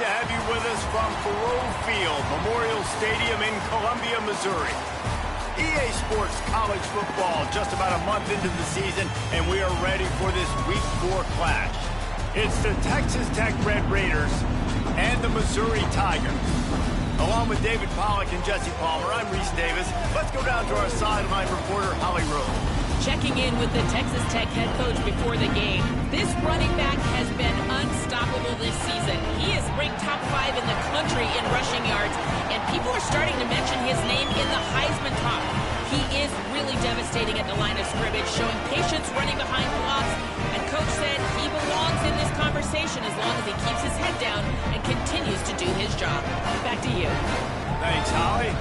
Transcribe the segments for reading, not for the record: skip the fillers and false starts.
to have you with us from Faurot Field, Memorial Stadium in Columbia, Missouri. EA Sports College Football just about a month into the season, and we are ready for this Week 4 clash. It's the Texas Tech Red Raiders and the Missouri Tigers. Along with David Pollack and Jesse Palmer, I'm Reese Davis. Let's go down to our sideline reporter, Holly Rose. Checking in with the Texas Tech head coach before the game. This running back has been unstoppable this season. He is ranked top 5 in the country in rushing yards, and people are starting to mention his name in the Heisman talk. He is really devastating at the line of scrimmage, showing patience running behind blocks, and coach said he belongs in this conversation as long as he keeps his head down and continues to do his job. Back to you. Thanks, Holly.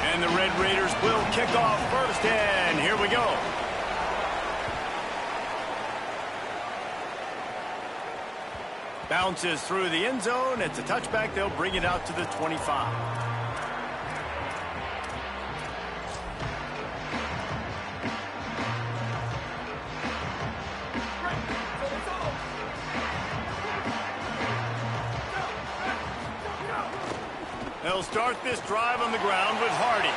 And the Red Raiders will kick off first, and here we go. Bounces through the end zone. It's a touchback. They'll bring it out to the 25. They'll start this drive on the ground with Hardy.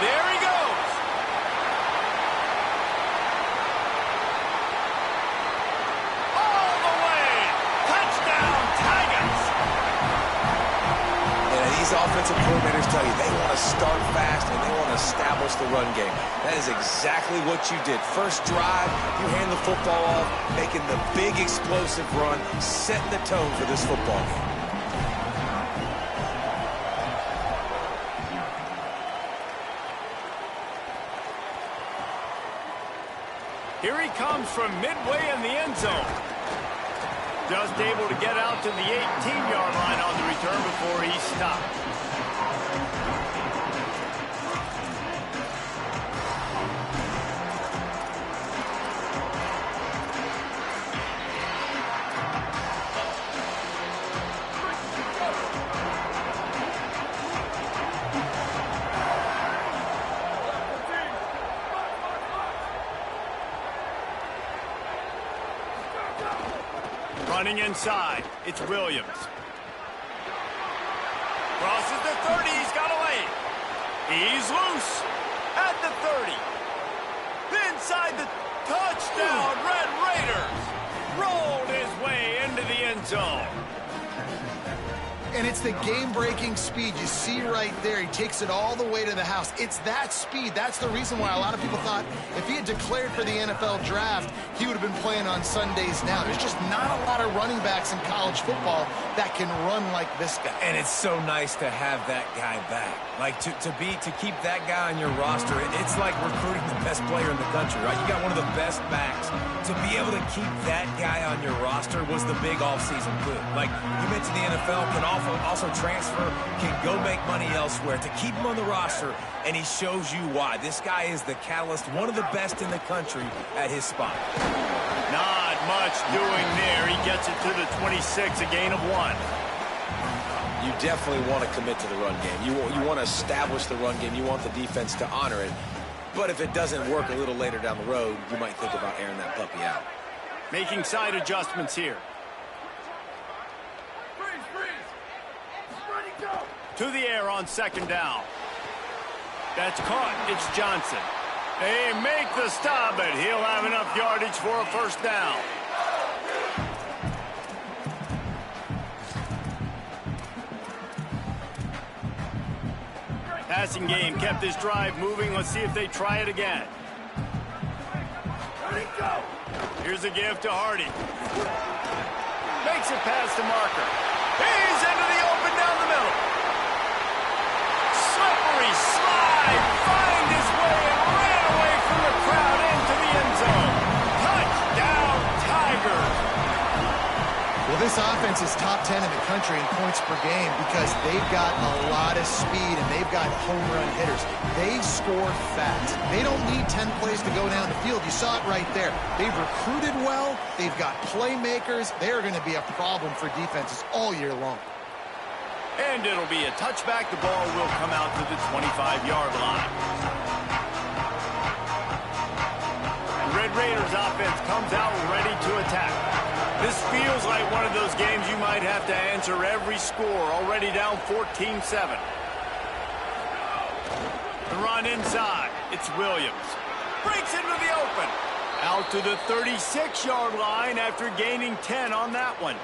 There he goes. All the way. Touchdown, Tigers. And these offensive coordinators tell you they want to start fast and they want to establish the run game. That is exactly what you did. First drive, you hand the football off, making the big explosive run, setting the tone for this football game. Here he comes from midway in the end zone. Just able to get out to the 18-yard line on the return before he stopped. Running inside, it's Williams. Crosses the 30, he's got a lane. He's loose at the 30. Inside the touchdown, Red Raiders. Rolled his way into the end zone. And it's the game-breaking speed you see right there. He takes it all the way to the house. It's that speed. That's the reason why a lot of people thought if he had declared for the NFL draft, he would have been playing on Sundays now. There's just not a lot of running backs in college football that can run like this guy. And it's so nice to have that guy back. Like, to keep that guy on your roster, it's like recruiting the best player in the country, right? You got one of the best backs. To be able to keep that guy on your roster was the big offseason coup. Like, you mentioned the NFL can also transfer, can go make money elsewhere. To keep him on the roster, and he shows you why. This guy is the catalyst, one of the best in the country at his spot. Not much doing there. He gets it to the 26, a gain of 1. You definitely want to commit to the run game. You want to establish the run game. You want the defense to honor it. But if it doesn't work a little later down the road, you might think about airing that puppy out. Making side adjustments here. To the air on second down. That's caught. It's Johnson. They make the stop, but he'll have enough yardage for a first down. Passing game kept this drive moving. Let's see if they try it again. Here's a give to Hardy. Makes it past the marker. He's into the open down the middle. Slippery slide. Find his way and ran away from the crowd into the end zone. Touchdown, Tigers. Well, this This offense is top 10 in the country in points per game because they've got a lot of speed and they've got home run hitters. They score fast. They don't need 10 plays to go down the field. You saw it right there. They've recruited well. They've got playmakers. They're going to be a problem for defenses all year long. And it'll be a touchback. The ball will come out to the 25-yard line. The Red Raiders offense comes out ready to attack. This feels like one of those games you might have to answer every score. Already down 14-7. The run inside. It's Williams. Breaks into the open. Out to the 36-yard line after gaining 10 on that one.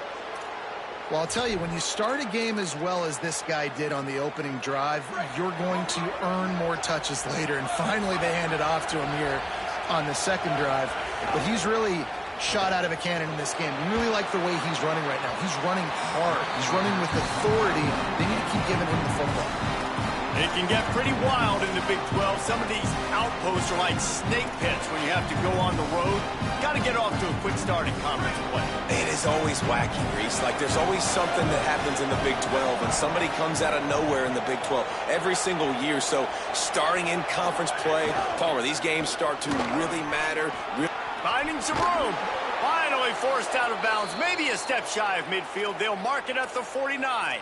Well, I'll tell you, when you start a game as well as this guy did on the opening drive, you're going to earn more touches later. And finally, they handed off to him here on the second drive. But he's really shot out of a cannon in this game. I really like the way he's running right now. He's running hard. He's running with authority. They need to keep giving him the football. It can get pretty wild in the Big 12. Some of these outposts are like snake pits when you have to go on the road. Got to get off to a quick start in conference play. It is always wacky, Reese. Like, there's always something that happens in the Big 12, and somebody comes out of nowhere in the Big 12 every single year. So, starting in conference play, Palmer, these games start to really matter. Finding some room. Finally forced out of bounds. Maybe a step shy of midfield. They'll mark it at the 49.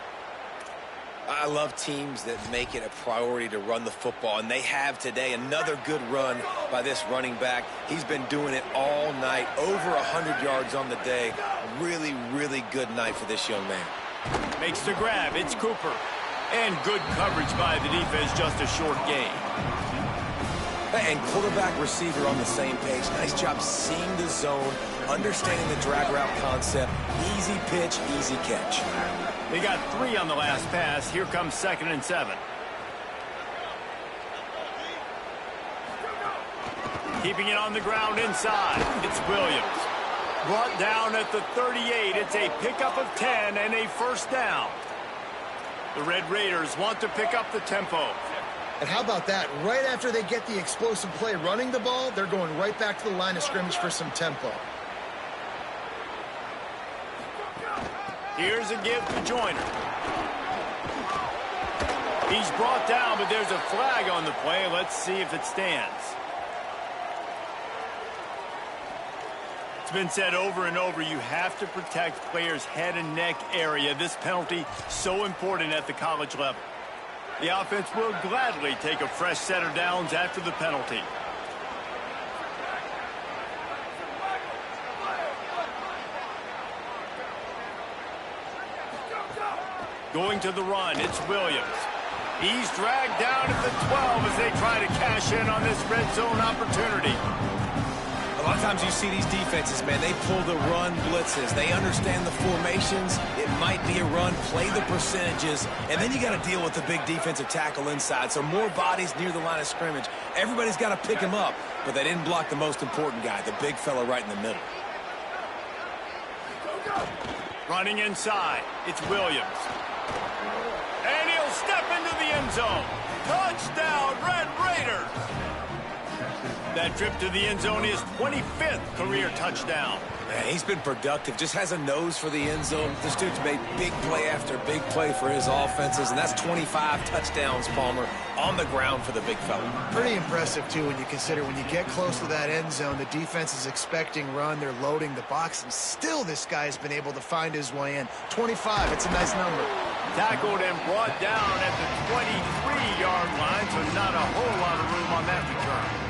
I love teams that make it a priority to run the football, and they have today. Another good run by this running back. He's been doing it all night, over 100 yards on the day. Really, really good night for this young man. Makes the grab. It's Cooper. And good coverage by the defense, just a short gain. And quarterback receiver on the same page. Nice job seeing the zone, understanding the drag route concept. Easy pitch, easy catch. They got 3 on the last pass. Here comes 2nd and 7. Keeping it on the ground inside. It's Williams. Brought down at the 38. It's a pickup of 10 and a first down. The Red Raiders want to pick up the tempo. And how about that? Right after they get the explosive play running the ball, they're going right back to the line of scrimmage for some tempo. Here's a give to Joyner. He's brought down, but there's a flag on the play. Let's see if it stands. It's been said over and over, you have to protect players' head and neck area. This penalty so important at the college level. The offense will gladly take a fresh set of downs after the penalty. Going to the run, it's Williams. He's dragged down at the 12 as they try to cash in on this red zone opportunity. A lot of times you see these defenses, man, they pull the run blitzes. They understand the formations. It might be a run, play the percentages, and then you got to deal with the big defensive tackle inside. So more bodies near the line of scrimmage. Everybody's got to pick him up, but they didn't block the most important guy, the big fella right in the middle. Running inside, it's Williams. And he'll step into the end zone. Touchdown, Red Raiders! That trip to the end zone is 25th career touchdown. Man, he's been productive, just has a nose for the end zone. This dude's made big play after big play for his offenses, and that's 25 touchdowns, Palmer, on the ground for the big fella. Pretty impressive, too, when you consider when you get close to that end zone, the defense is expecting run, they're loading the box, and still this guy's been able to find his way in. 25, it's a nice number. Tackled and brought down at the 23-yard line, so not a whole lot of room on that return.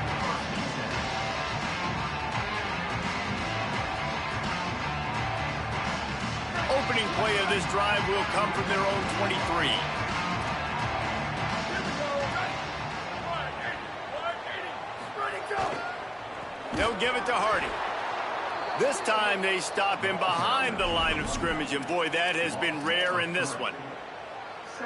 Opening play of this drive will come from their own 23. They'll give it to Hardy. This time they stop him behind the line of scrimmage, and boy, that has been rare in this one.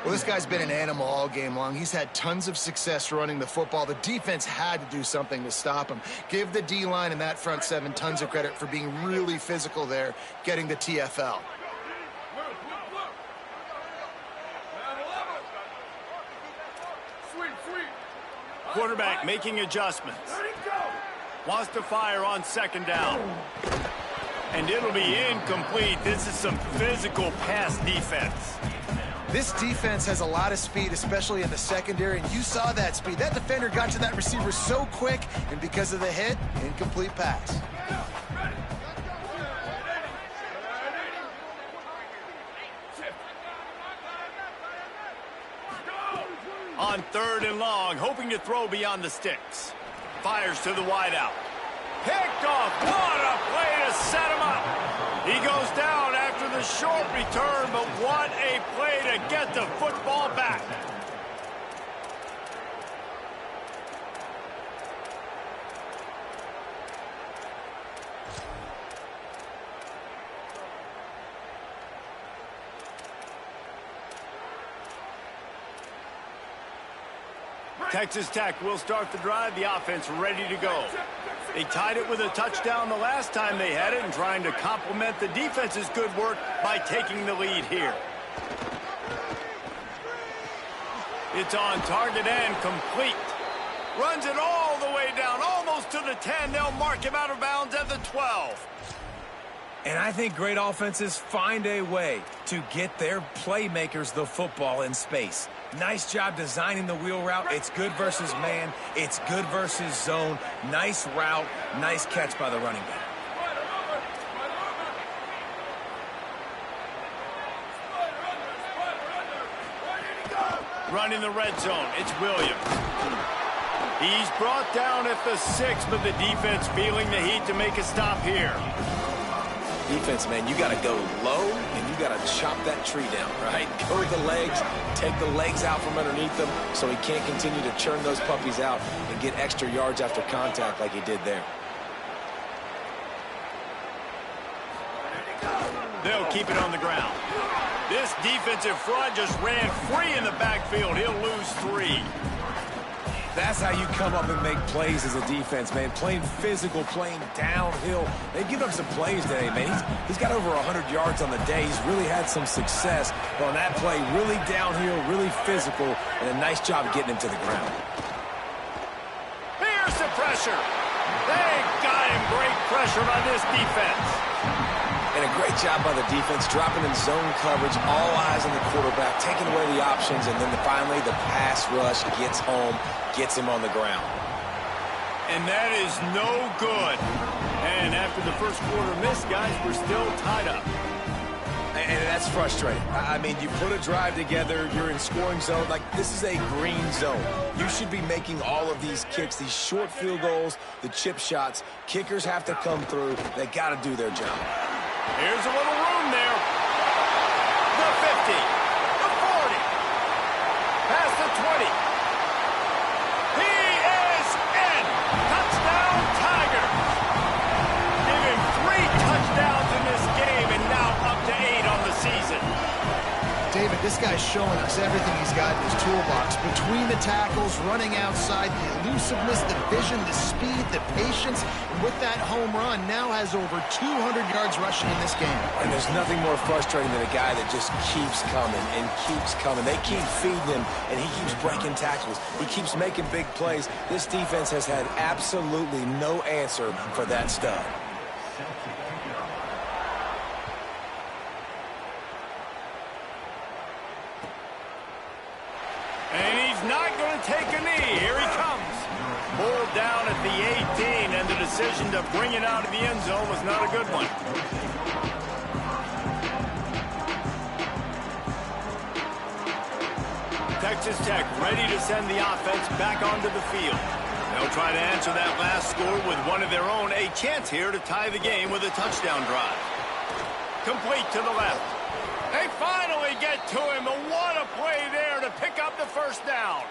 Well, this guy's been an animal all game long. He's had tons of success running the football. The defense had to do something to stop him. Give the D-line and that front seven tons of credit for being really physical there, getting the TFL. Quarterback making adjustments. Wants to fire on second down. And and it'll be incomplete. This is some physical pass defense. This defense has a lot of speed, especially in the secondary, and you saw that speed. That defender got to that receiver so quick, and because of the hit, incomplete pass. On 3rd and long, hoping to throw beyond the sticks. Fires to the wideout. Picked off. What a play to set him up. He goes down after the short return, but what a play to get the football back. Texas Tech will start the drive. The offense ready to go. They tied it with a touchdown the last time they had it and trying to complement the defense's good work by taking the lead here. It's on target and complete. Runs it all the way down, almost to the 10. They'll mark him out of bounds at the 12. And I think great offenses find a way to get their playmakers the football in space. Nice job designing the wheel route. It's good versus man. It's good versus zone. Nice route. Nice catch by the running back. Running the red zone. It's Williams. He's brought down at the 6, but the defense feeling the heat to make a stop here. Defense, man, you got to go low, and you got to chop that tree down, right? Go with the legs, take the legs out from underneath them so he can't continue to churn those puppies out and get extra yards after contact like he did there. They'll keep it on the ground. This defensive front just ran free in the backfield. He'll lose 3. That's how you come up and make plays as a defense, man. Playing physical, playing downhill. They've given up some plays today, man. He's got over 100 yards on the day. He's really had some success. But on that play, really downhill, really physical, and a nice job getting him to the ground. Here's the pressure. They got him. Great pressure by this defense. And a great job by the defense, dropping in zone coverage, all eyes on the quarterback, taking away the options, and then finally the pass rush gets home, gets him on the ground. And that is no good. And after the first quarter miss, guys, we're still tied up. And that's frustrating. I mean, you put a drive together, you're in scoring zone. Like, this is a green zone. You should be making all of these kicks, these short field goals, the chip shots. Kickers have to come through. They got to do their job. Here's a little room there. The 50. The 40. Past the 20. He is in. Touchdown, Tigers. Give him 3 touchdowns in this game and now up to 8 on the season. David, this guy's showing us everything he's got in his toolbox. Between the tackles, running outside, the elusiveness, the vision, the speed, the patience. And with that home run, now has over 200 yards rushing in this game. And there's nothing more frustrating than a guy that just keeps coming and keeps coming. They keep feeding him, and he keeps breaking tackles. He keeps making big plays. This defense has had absolutely no answer for that stud. Take a knee. Here he comes. Pulled down at the 18, and the decision to bring it out of the end zone was not a good one. Texas Tech ready to send the offense back onto the field. They'll try to answer that last score with one of their own. A chance here to tie the game with a touchdown drive. Complete to the left. They finally get to him, but what a play there to pick up the first down.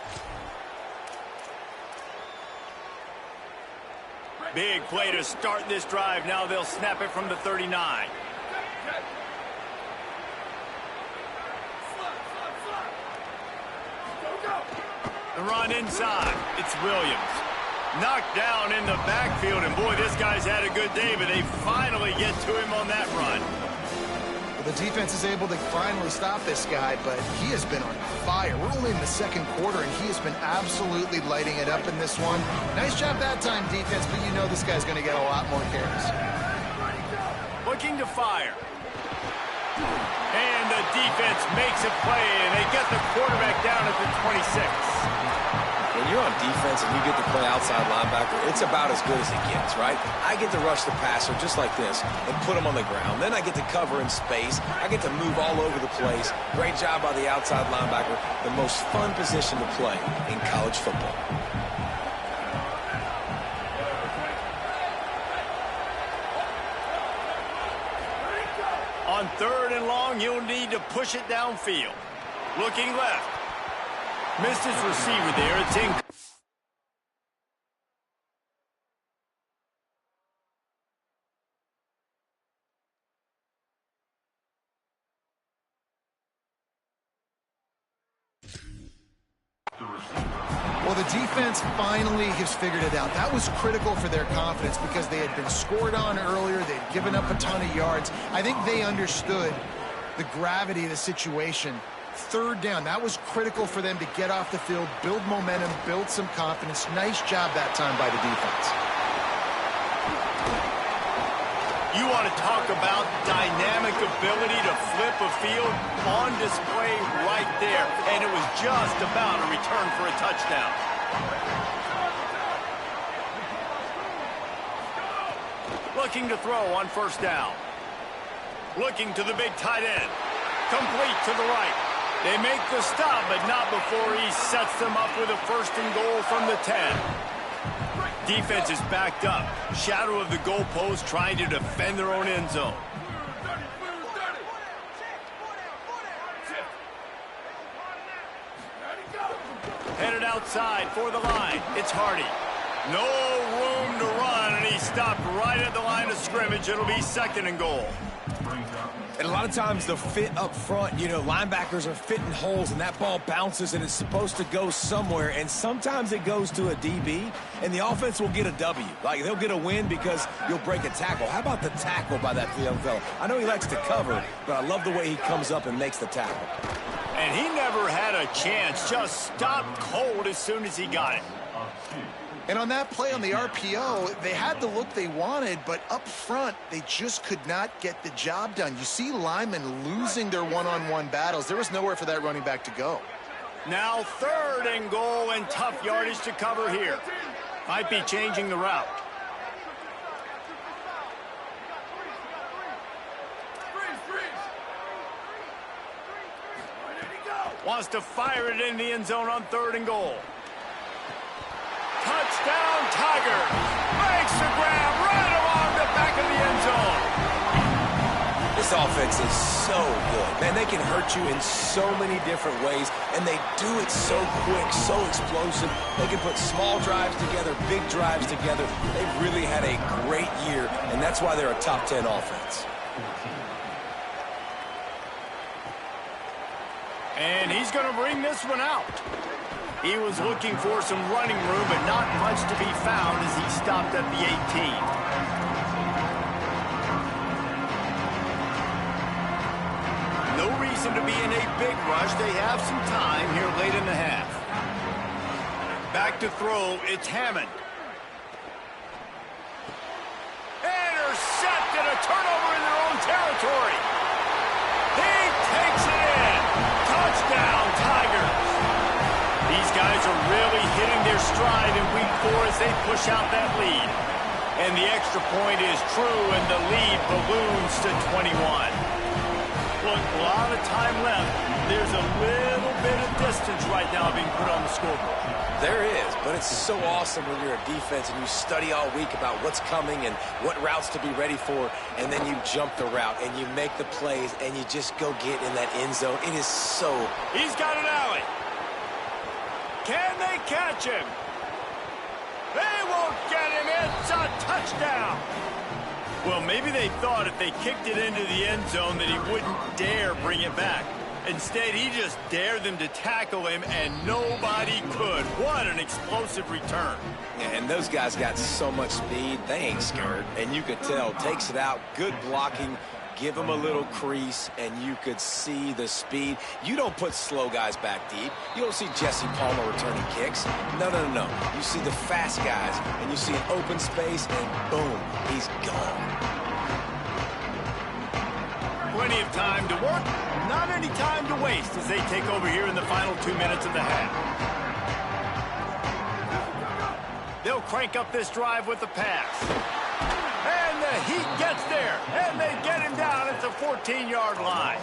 Big play to start this drive. Now they'll snap it from the 39. The run inside. It's Williams. Knocked down in the backfield, and boy, this guy's had a good day, but they finally get to him on that run. The defense is able to finally stop this guy, but he has been on fire. We're only in the second quarter, and he has been absolutely lighting it up in this one. Nice job that time, defense, but you know this guy's going to get a lot more carries. But looking to fire. And the defense makes a play, and they get the quarterback down at the 26. When you're on defense and you get to play outside linebacker, it's about as good as it gets, right? I get to rush the passer just like this and put him on the ground. Then I get to cover in space. I get to move all over the place. Great job by the outside linebacker. The most fun position to play in college football. On 3rd and long, you'll need to push it downfield. Looking left. Missed his receiver there. It's in. Well, the defense finally has figured it out. That was critical for their confidence because they had been scored on earlier. They'd given up a ton of yards. I think they understood the gravity of the situation. 3rd down, that was critical for them to get off the field, build momentum, build some confidence. Nice job that time by the defense. You want to talk about dynamic ability to flip a field on display right there. And it was just about a return for a touchdown. Looking to throw on 1st down. Looking to the big tight end. Complete to the right. They make the stop, but not before he sets them up with a 1st and goal from the 10. Defense is backed up. Shadow of the goalpost trying to defend their own end zone. Headed outside for the line. It's Hardy. No room to run, and he stopped right at the line of scrimmage. It'll be 2nd and goal. And a lot of times the fit up front, you know, linebackers are fitting holes and that ball bounces and it's supposed to go somewhere. And sometimes it goes to a DB and the offense will get a W. Like they'll get a win because you'll break a tackle. How about the tackle by that young fella? I know he likes to cover, but I love the way he comes up and makes the tackle. And he never had a chance. Just stopped cold as soon as he got it. And on that play on the RPO, they had the look they wanted, but up front, they just could not get the job done. You see linemen losing their one-on-one battles. There was nowhere for that running back to go. Now 3rd and goal and tough yardage to cover here. Might be changing the route. Wants to fire it in the end zone on 3rd and goal. Touchdown, Tigers. Makes the grab right along the back of the end zone. This offense is so good. Man, they can hurt you in so many different ways, and they do it so quick, so explosive. They can put small drives together, big drives together. They've really had a great year, and that's why they're a top 10 offense. And he's going to bring this one out. He was looking for some running room, but not much to be found as he stopped at the 18. No reason to be in a big rush. They have some time here late in the half. Back to throw, it's Hammond. Intercepted, a turnover in their own territory. He takes it in. Touchdown, Tigers. These guys are really hitting their stride in week 4 as they push out that lead. And the extra point is true, and the lead balloons to 21. Look, a lot of time left. There's a little bit of distance right now being put on the scoreboard. There is, but it's so awesome when you're a defense and you study all week about what's coming and what routes to be ready for, and then you jump the route and you make the plays and you just go get in that end zone. It is so... He's got an alley. Can they catch him? They won't get him. It's a touchdown. Well, maybe they thought if they kicked it into the end zone that he wouldn't dare bring it back. Instead, he just dared them to tackle him, and nobody could. What an explosive return. And those guys got so much speed, they ain't scared. And you could tell, takes it out, good blocking, give him a little crease, and you could see the speed. You don't put slow guys back deep. You don't see Jesse Palmer returning kicks. No, no, no, no. You see the fast guys, and you see an open space, and boom, he's gone. Plenty of time to work, not any time to waste as they take over here in the final 2 minutes of the half. They'll crank up this drive with the pass. And the Heat gets there, and they get him down at the 14-yard line.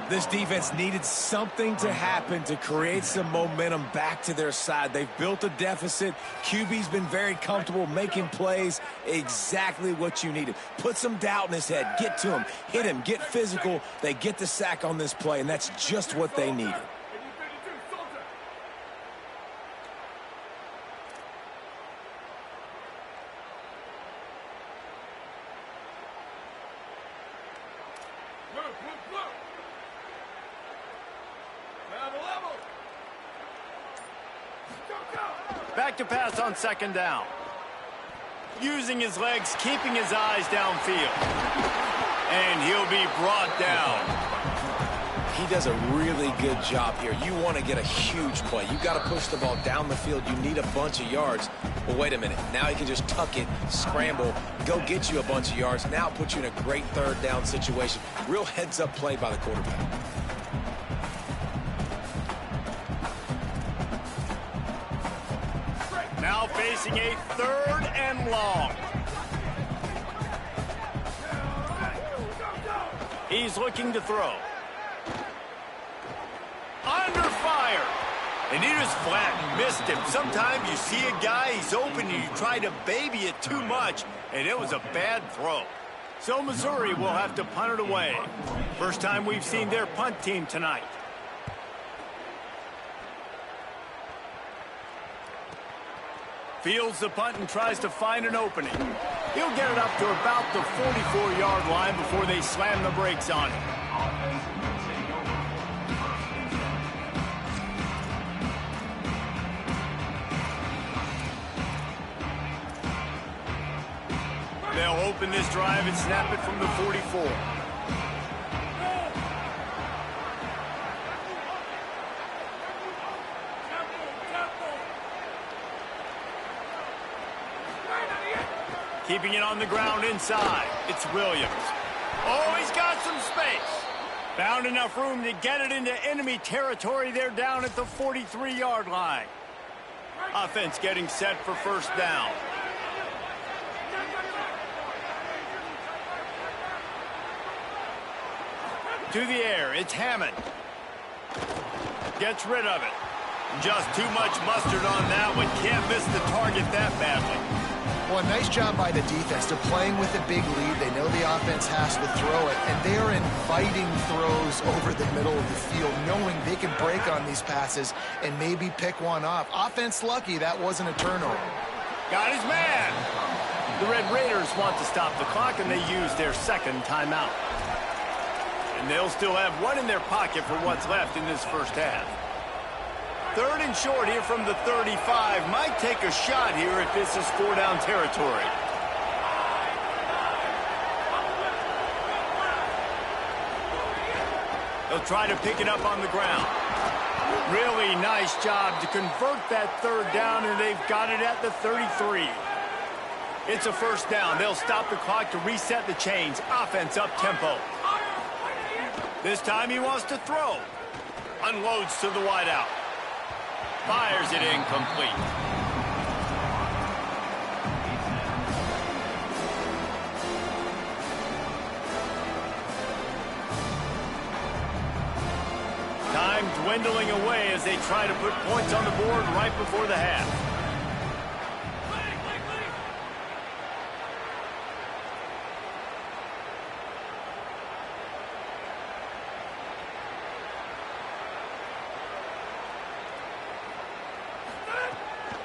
This defense needed something to happen to create some momentum back to their side. They've built a deficit. QB's been very comfortable making plays. Exactly what you needed. Put some doubt in his head. Get to him. Hit him. Get physical. They get the sack on this play, and that's just what they needed. Back to pass on second down. Using his legs, keeping his eyes downfield. And he'll be brought down. He does a really good job here. You want to get a huge play. You got to push the ball down the field. You need a bunch of yards. Well, wait a minute. Now he can just tuck it, scramble, go get you a bunch of yards. Now put you in a great third down situation. Real heads-up play by the quarterback. Now facing a 3rd and long. He's looking to throw. Under fire. And he just flat missed him. Sometimes you see a guy, he's open, and you try to baby it too much, and it was a bad throw. So Missouri will have to punt it away. First time we've seen their punt team tonight. Fields the punt and tries to find an opening. He'll get it up to about the 44-yard line before they slam the brakes on him. They'll open this drive and snap it from the 44. Keeping it on the ground inside. It's Williams. Oh, he's got some space. Found enough room to get it into enemy territory. They're down at the 43-yard line. Offense getting set for first down. To the air, it's Hammond. Gets rid of it. Just too much mustard on that one. Can't miss the target that badly. Well, nice job by the defense. They're playing with a big lead. They know the offense has to throw it, and they are inviting throws over the middle of the field, knowing they can break on these passes and maybe pick one off. Offense lucky that wasn't a turnover. Got his man. The Red Raiders want to stop the clock, and they use their second timeout. And they'll still have one in their pocket for what's left in this first half. 3rd and short here from the 35. Might take a shot here if this is 4-down territory. They'll try to pick it up on the ground. Really nice job to convert that 3rd down, and they've got it at the 33. It's a first down. They'll stop the clock to reset the chains. Offense up tempo. This time he wants to throw. Unloads to the wideout. Fires it incomplete. Time dwindling away as they try to put points on the board right before the half.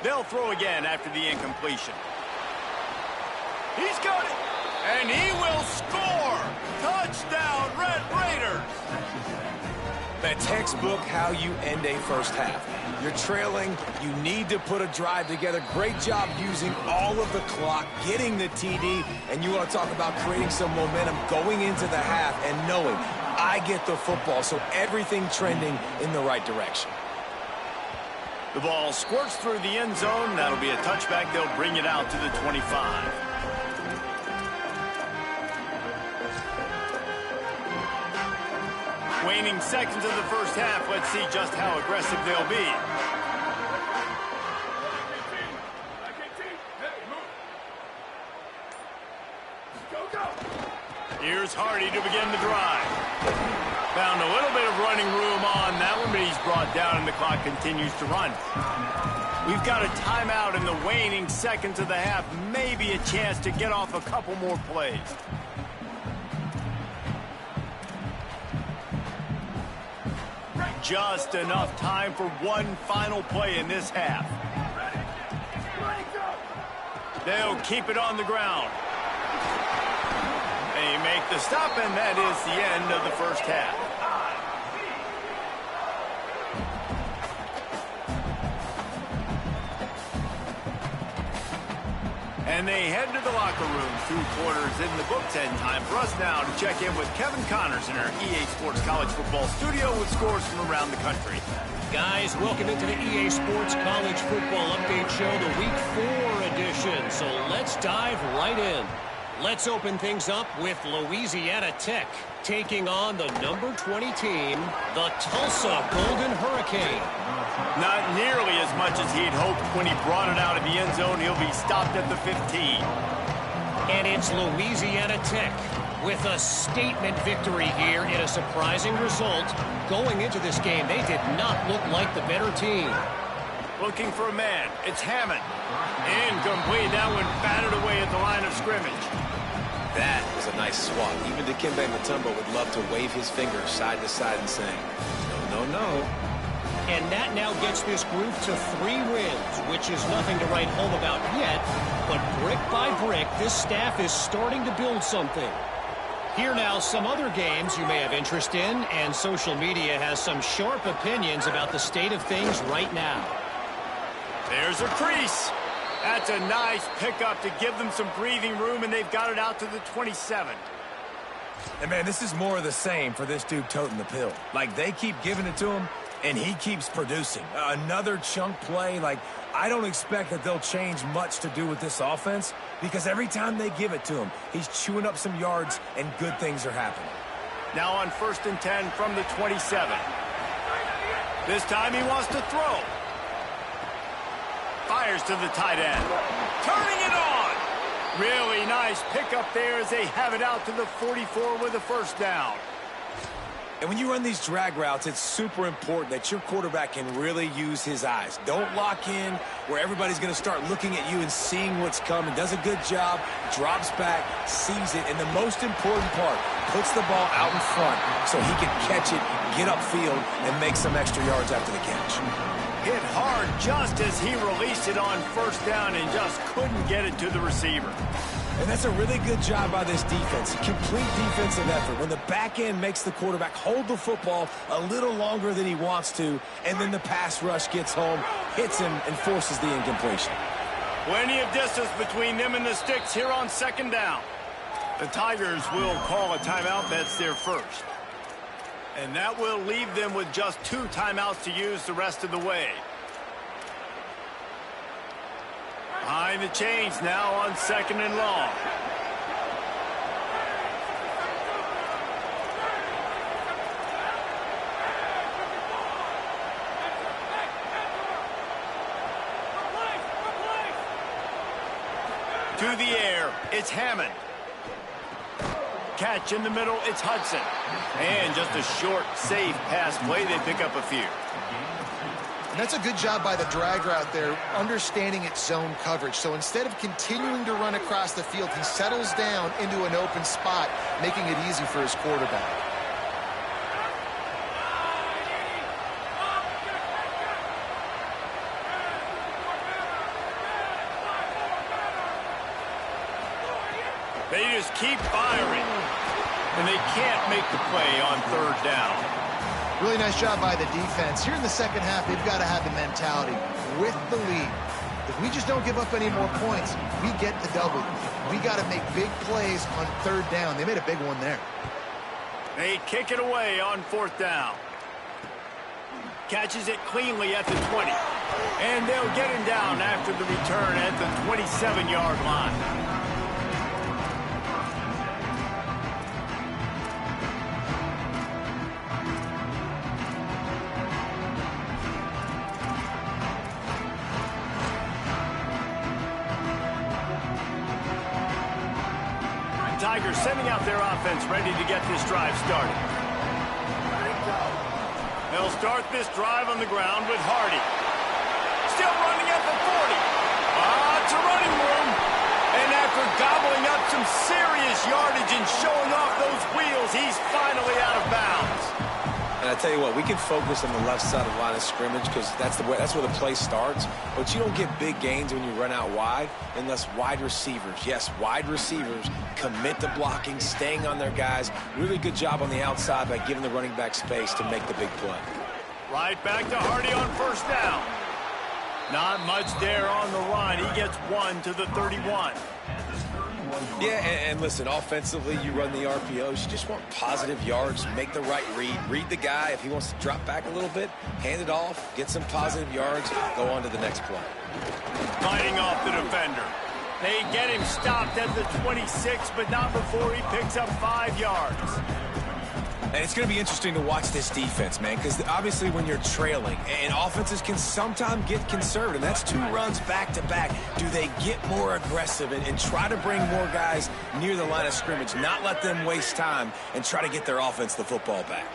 They'll throw again after the incompletion. He's got it, and he will score! Touchdown, Red Raiders! The textbook how you end a first half. You're trailing, you need to put a drive together. Great job using all of the clock, getting the TD, and you want to talk about creating some momentum going into the half and knowing I get the football, so everything trending in the right direction. The ball squirts through the end zone. That'll be a touchback. They'll bring it out to the 25. Waning seconds of the first half. Let's see just how aggressive they'll be. Here's Hardy to begin the drive. Found a little bit of running room on that one, but he's brought down and the clock continues to run. We've got a timeout in the waning seconds of the half. Maybe a chance to get off a couple more plays. Just enough time for one final play in this half. They'll keep it on the ground. They make the stop, and that is the end of the first half. And they head to the locker room. 2 quarters in the books, and time for us now to check in with Kevin Connors in our EA Sports College Football studio with scores from around the country. Guys, welcome into the EA Sports College Football Update Show, the Week 4 edition. So let's dive right in. Let's open things up with Louisiana Tech taking on the number 20 team, the Tulsa Golden Hurricane. Not nearly as much as he'd hoped when he brought it out of the end zone. He'll be stopped at the 15. And it's Louisiana Tech with a statement victory here in a surprising result. Going into this game, they did not look like the better team. Looking for a man. It's Hammond. Incomplete. That one batted away at the line of scrimmage. That was a nice swat. Even Dikembe Mutombo would love to wave his finger side to side and saying, no, no, no. And that now gets this group to 3 wins, which is nothing to write home about yet. But brick by brick, this staff is starting to build something. Here now, some other games you may have interest in, and social media has some sharp opinions about the state of things right now. There's a crease. That's a nice pickup to give them some breathing room, and they've got it out to the 27. And, man, this is more of the same for this dude toting the pill. Like, they keep giving it to him, and he keeps producing. Another chunk play. Like, I don't expect that they'll change much to do with this offense because every time they give it to him, he's chewing up some yards, and good things are happening. Now on 1st and 10 from the 27. This time he wants to throw. Fires to the tight end. Turning it on. Really nice pickup there as they have it out to the 44 with a first down. And when you run these drag routes, it's super important that your quarterback can really use his eyes. Don't lock in where everybody's going to start looking at you and seeing what's coming. Does a good job, drops back, sees it, and the most important part, puts the ball out in front so he can catch it, get upfield, and make some extra yards after the catch. Hit hard just as he released it on first down and just couldn't get it to the receiver. And that's a really good job by this defense. A complete defensive effort. When the back end makes the quarterback hold the football a little longer than he wants to, and then the pass rush gets home, hits him, and forces the incompletion. Plenty of distance between them and the sticks here on 2nd down. The Tigers will call a timeout. That's their first. And that will leave them with just 2 timeouts to use the rest of the way. Behind the chains now on 2nd and long. To the air, it's Hammond. Catch in the middle, it's Hudson. And just a short, safe pass play. They pick up a few. And that's a good job by the drag route there, understanding its zone coverage. So instead of continuing to run across the field, he settles down into an open spot, making it easy for his quarterback. They just keep firing, and they can't make the play on 3rd down. Really nice job by the defense. Here in the second half, they've got to have the mentality with the lead. If we just don't give up any more points, we get to double. We got to make big plays on 3rd down. They made a big one there. They kick it away on 4th down. Catches it cleanly at the 20. And they'll get him down after the return at the 27-yard line. Tigers sending out their offense ready to get this drive started. They'll start this drive on the ground with Hardy. Still running at the 40. Lots of running room. And after gobbling up some serious yardage and showing off those wheels, he's finally out of bounds. And I tell you what, we can focus on the left side of the line of scrimmage because that's where the play starts. But you don't get big gains when you run out wide unless wide receivers, yes, wide receivers, commit to blocking, staying on their guys. Really good job on the outside by giving the running back space to make the big play. Right back to Hardy on first down. Not much there on the run. He gets 1 to the 31. Yeah, and listen, offensively, you run the RPOs. You just want positive yards, make the right read the guy. If he wants to drop back a little bit, hand it off, get some positive yards, go on to the next play. Fighting off the defender. They get him stopped at the 26, but not before he picks up 5 yards. And it's going to be interesting to watch this defense, man, because obviously when you're trailing, and offenses can sometimes get conservative. That's 2 runs back-to-back. Do they get more aggressive and try to bring more guys near the line of scrimmage, not let them waste time, and try to get their offense the football back?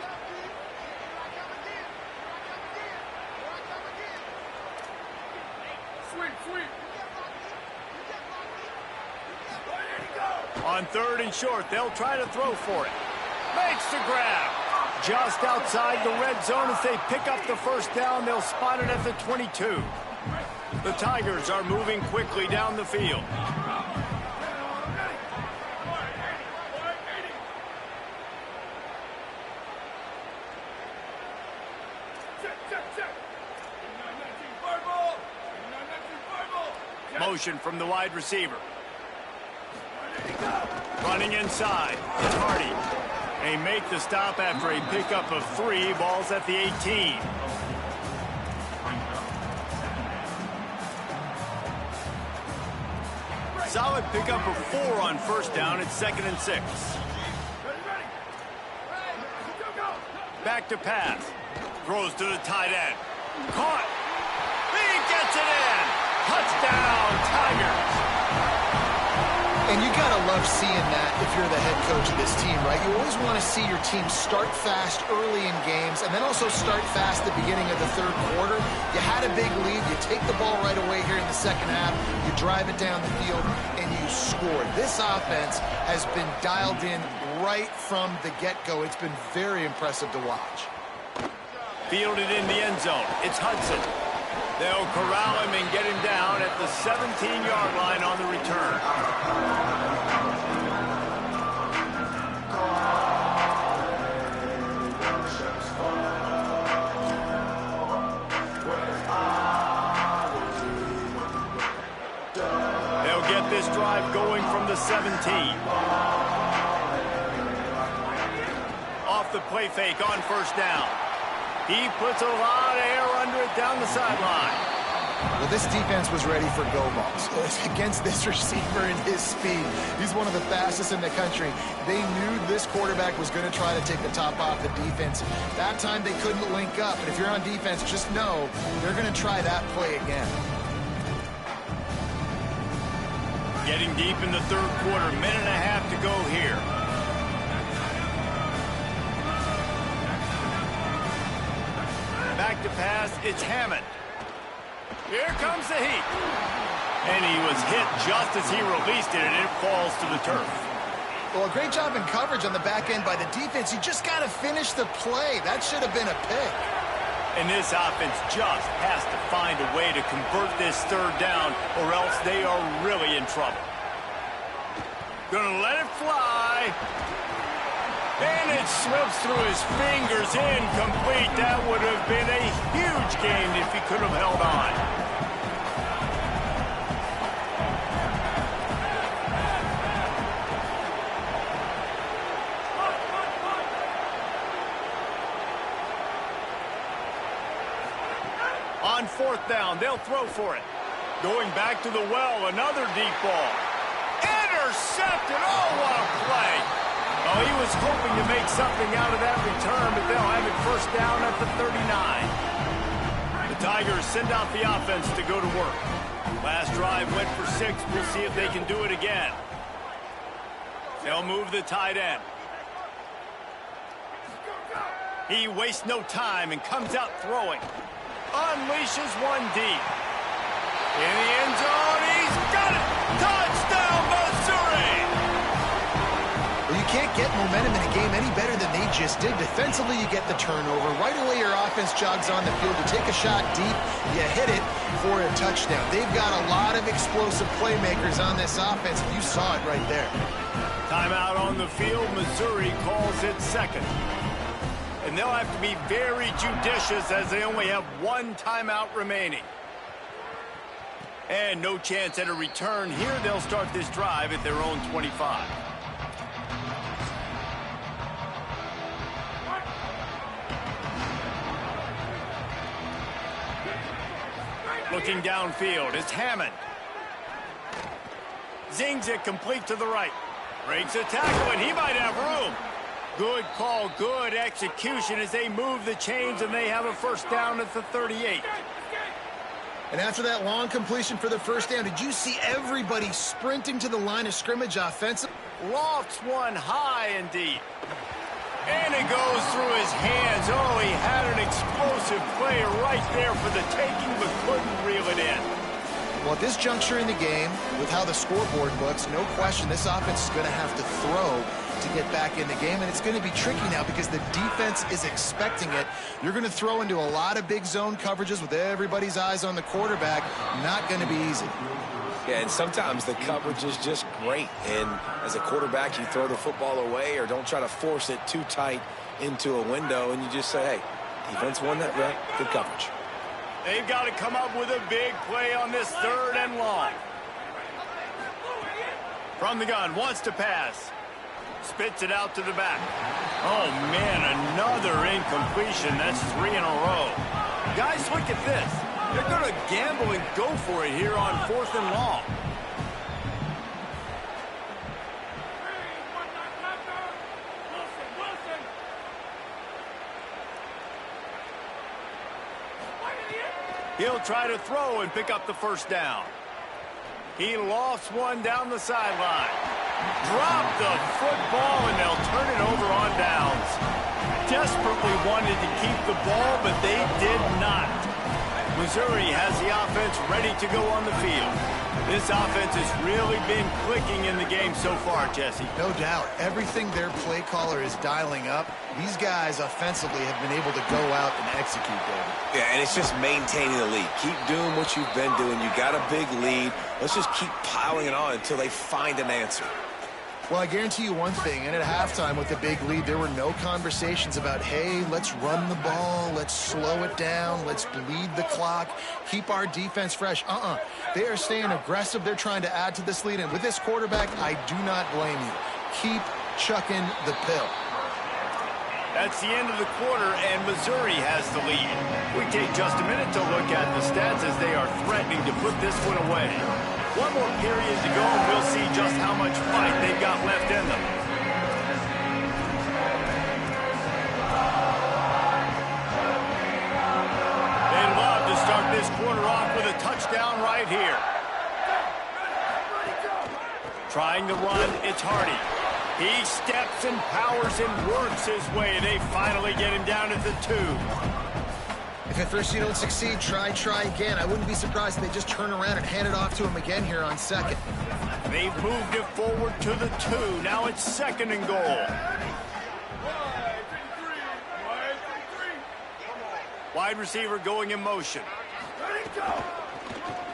On 3rd and short, they'll try to throw for it. Makes the grab. Just outside the red zone as they pick up the first down. They'll spot it at the 22. The Tigers are moving quickly down the field. Motion from the wide receiver. Running inside is Hardy. They make the stop after a pickup of 3. Balls at the 18. Solid pickup of 4 on first down. It's 2nd and 6. Back to pass. Throws to the tight end. Caught. He gets it in. Touchdown, Tigers. And you got to love seeing that if you're the head coach of this team, right? You always want to see your team start fast early in games and then also start fast at the beginning of the 3rd quarter. You had a big lead. You take the ball right away here in the 2nd half. You drive it down the field, and you score. This offense has been dialed in right from the get-go. It's been very impressive to watch. Fielded in the end zone. It's Hudson. They'll corral him and get him down at the 17-yard line on the return. They'll get this drive going from the 17. Off the play fake on first down. He puts a lot of air under it down the sideline. Well, this defense was ready for go balls against this receiver and his speed. He's one of the fastest in the country. They knew this quarterback was going to try to take the top off the defense. That time they couldn't link up. And if you're on defense, just know they're going to try that play again. Getting deep in the 3rd quarter, minute and a half to go here. Back to pass, it's Hammond. Here comes the heat. And he was hit just as he released it, and it falls to the turf. Well, a great job in coverage on the back end by the defense. You just got to finish the play. That should have been a pick. And this offense just has to find a way to convert this 3rd down, or else they are really in trouble. Gonna let it fly. And it slips through his fingers, incomplete. That would have been a huge gain if he could have held on. On 4th down, they'll throw for it. Going back to the well, another deep ball. Intercepted. Oh, what a play. Oh, he was hoping to make something out of that return, but they'll have it first down at the 39. The Tigers send out the offense to go to work. Last drive went for 6. We'll see if they can do it again. They'll move the tight end. He wastes no time and comes out throwing. Unleashes one deep. In the end zone, he's got it! Touchdown, Missouri! Well, you can't get momentum in a game any better than they just did. Defensively, you get the turnover. Right away, your offense jogs on the field. You take a shot deep, you hit it for a touchdown. They've got a lot of explosive playmakers on this offense, and you saw it right there. Timeout on the field. Missouri calls it second. And they'll have to be very judicious as they only have one timeout remaining. And no chance at a return here. They'll start this drive at their own 25. Looking downfield, it's Hammond. Zings it complete to the right. Breaks a tackle, and he might have room. Good call, good execution as they move the chains, and they have a first down at the 38. And after that long completion for the first down, did you see everybody sprinting to the line of scrimmage offensive? Lofts one high indeed. And it goes through his hands. Oh, he had an explosive play right there for the taking, but couldn't reel it in. Well, at this juncture in the game, with how the scoreboard looks, no question this offense is going to have to throw to get back in the game, and it's going to be tricky now because the defense is expecting it. You're going to throw into a lot of big zone coverages with everybody's eyes on the quarterback. Not going to be easy. Yeah, and sometimes the coverage is just great. And as a quarterback, you throw the football away or don't try to force it too tight into a window, and you just say, hey, defense won that rep, good coverage. They've got to come up with a big play on this third and long. From the gun, wants to pass. Spits it out to the back. Oh, man, another incompletion. That's 3 in a row. Guys, look at this. They're going to gamble and go for it here on 4th and long. He'll try to throw and pick up the first down. He lofts one down the sideline. Drop the football, and they'll turn it over on downs. Desperately wanted to keep the ball, but they did not. Missouri has the offense ready to go on the field. This offense has really been clicking in the game so far, Jesse. No doubt. Everything their play caller is dialing up, these guys offensively have been able to go out and execute, David. Yeah, and it's just maintaining the lead. Keep doing what you've been doing. You got a big lead. Let's just keep piling it on until they find an answer. Well, I guarantee you one thing, and at halftime with the big lead, there were no conversations about, hey, let's run the ball, let's slow it down, let's bleed the clock, keep our defense fresh. They are staying aggressive. They're trying to add to this lead, and with this quarterback, I do not blame you. Keep chucking the pill. That's the end of the quarter, and Missouri has the lead. We take just a minute to look at the stats as they are threatening to put this one away. One more period to go, and we'll see just how much fight they've got left in them. They'd love to start this quarter off with a touchdown right here. Trying to run, it's Hardy. He steps and powers and works his way. They finally get him down at the 2. If at first you don't succeed, try again. I wouldn't be surprised if they just turn around and hand it off to him again here on second. They've moved it forward to the 2. Now it's 2nd and goal. Wide receiver going in motion.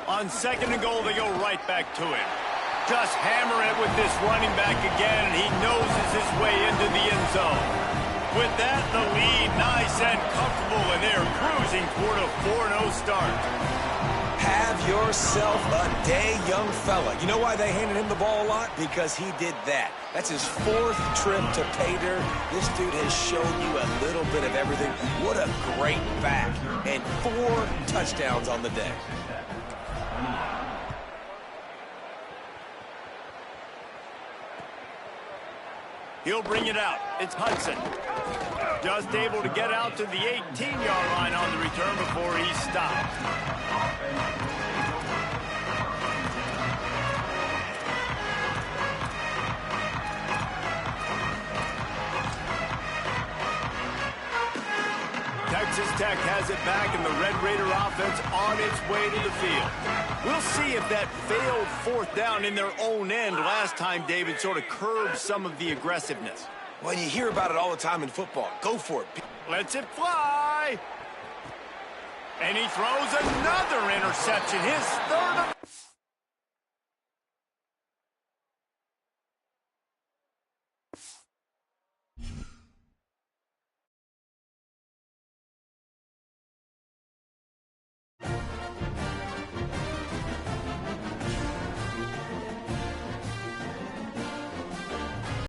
On 2nd and goal, they go right back to it. Just hammer it with this running back again, and he noses his way into the end zone. With that, the lead nice and comfortable, and they're cruising toward a 4-0 start. Have yourself a day, young fella. You know why they handed him the ball a lot? Because he did that. That's his 4th trip to pay dirt. This dude has shown you a little bit of everything. What a great back. And 4 touchdowns on the day. He'll bring it out. It's Hudson. Just able to get out to the 18-yard line on the return before he stopped. Texas Tech has it back, and the Red Raider offense on its way to the field. We'll see if that failed fourth down in their own end last time, David, sort of curbed some of the aggressiveness. Well, you hear about it all the time in football. Go for it. Lets it fly. And he throws another interception, his third.